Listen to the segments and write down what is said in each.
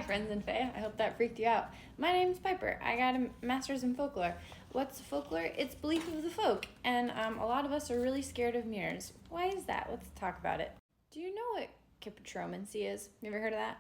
Hi, friends and fae. I hope that freaked you out. My name's Piper. I got a master's in folklore. What's folklore? It's belief of the folk, and a lot of us are really scared of mirrors. Why is that? Let's talk about it. Do you know what caputromancy is? You ever heard of that?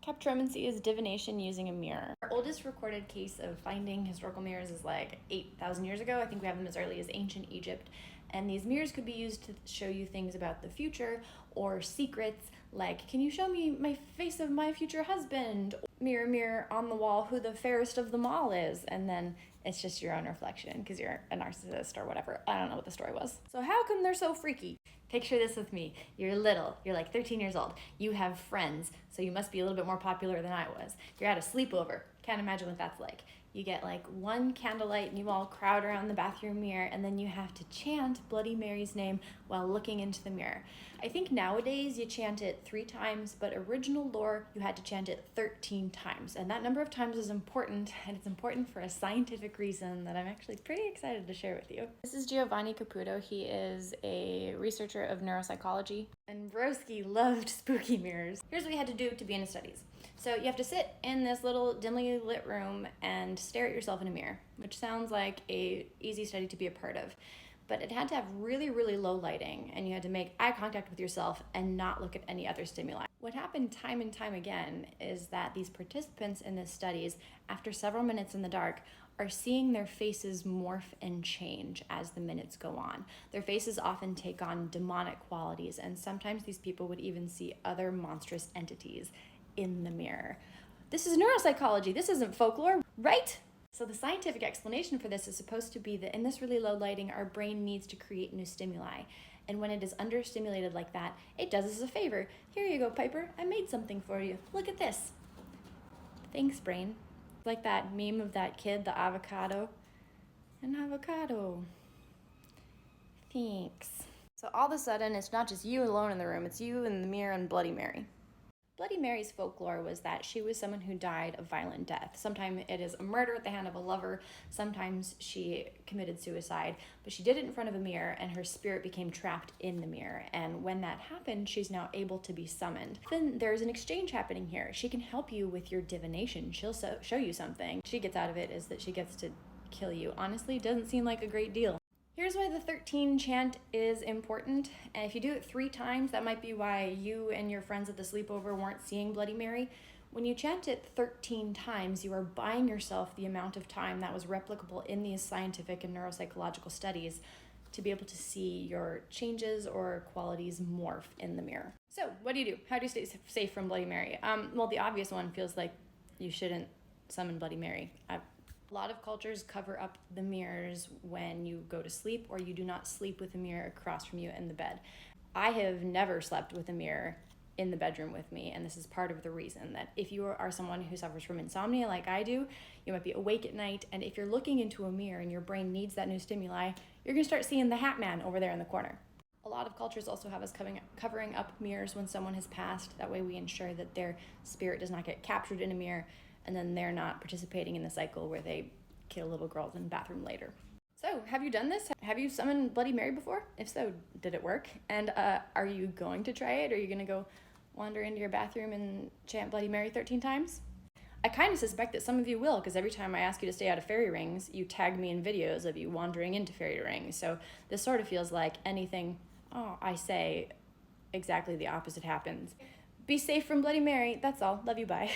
Caputromancy is divination using a mirror. Our oldest recorded case of finding historical mirrors is like 8,000 years ago. I think we have them as early as ancient Egypt. And these mirrors could be used to show you things about the future or secrets, like, can you show me my face of my future husband? Mirror, mirror on the wall, who the fairest of them all is. And then it's just your own reflection because you're a narcissist or whatever. I don't know what the story was. So how come they're so freaky? Picture this with me. You're little. You're like 13 years old. You have friends, so you must be a little bit more popular than I was. You're at a sleepover. Can't imagine what that's like. You get like one candlelight and you all crowd around the bathroom mirror, and then you have to chant Bloody Mary's name while looking into the mirror. I think nowadays you chant it 3 times, but original lore, you had to chant it 13 times. And that number of times is important, and it's important for a scientific reason that I'm actually pretty excited to share with you. This is Giovanni Caputo. He is a researcher of neuropsychology, and Broski loved spooky mirrors. Here's what you had to do to be in his studies. So you have to sit in this little dimly lit room and stare at yourself in a mirror, which sounds like a easy study to be a part of. But it had to have really, really low lighting, and you had to make eye contact with yourself and not look at any other stimuli. What happened time and time again is that these participants in these studies, after several minutes in the dark, are seeing their faces morph and change as the minutes go on. Their faces often take on demonic qualities, and sometimes these people would even see other monstrous entities in the mirror. This is neuropsychology. This isn't folklore, right? So the scientific explanation for this is supposed to be that in this really low lighting, our brain needs to create new stimuli. And when it is understimulated like that, it does us a favor. Here you go, Piper. I made something for you. Look at this. Thanks, brain. Like that meme of that kid, the avocado. An avocado. Thanks. So all of a sudden, it's not just you alone in the room. It's you in the mirror and Bloody Mary. Bloody Mary's folklore was that she was someone who died a violent death. Sometimes it is a murder at the hand of a lover. Sometimes she committed suicide, but she did it in front of a mirror and her spirit became trapped in the mirror. And when that happened, she's now able to be summoned. Then there's an exchange happening here. She can help you with your divination. She'll show you something. She gets out of it is that she gets to kill you. Honestly, it doesn't seem like a great deal. Here's why the 13 chant is important, and if you do it 3 times, that might be why you and your friends at the sleepover weren't seeing Bloody Mary. When you chant it 13 times, you are buying yourself the amount of time that was replicable in these scientific and neuropsychological studies to be able to see your changes or qualities morph in the mirror. So what do? How do you stay safe from Bloody Mary? Well, the obvious one feels like you shouldn't summon Bloody Mary. A lot of cultures cover up the mirrors when you go to sleep, or you do not sleep with a mirror across from you in the bed. I have never slept with a mirror in the bedroom with me, and this is part of the reason that if you are someone who suffers from insomnia like I do, you might be awake at night, and if you're looking into a mirror and your brain needs that new stimuli, you're gonna start seeing the Hat Man over there in the corner. A lot of cultures also have us covering up mirrors when someone has passed. That way we ensure that their spirit does not get captured in a mirror, and then they're not participating in the cycle where they kill little girls in the bathroom later. So, have you done this? Have you summoned Bloody Mary before? If so, did it work? And are you going to try it? Are you going to go wander into your bathroom and chant Bloody Mary 13 times? I kind of suspect that some of you will, because every time I ask you to stay out of fairy rings, you tag me in videos of you wandering into fairy rings. So this sort of feels like anything I say, exactly the opposite happens. Be safe from Bloody Mary. That's all. Love you. Bye.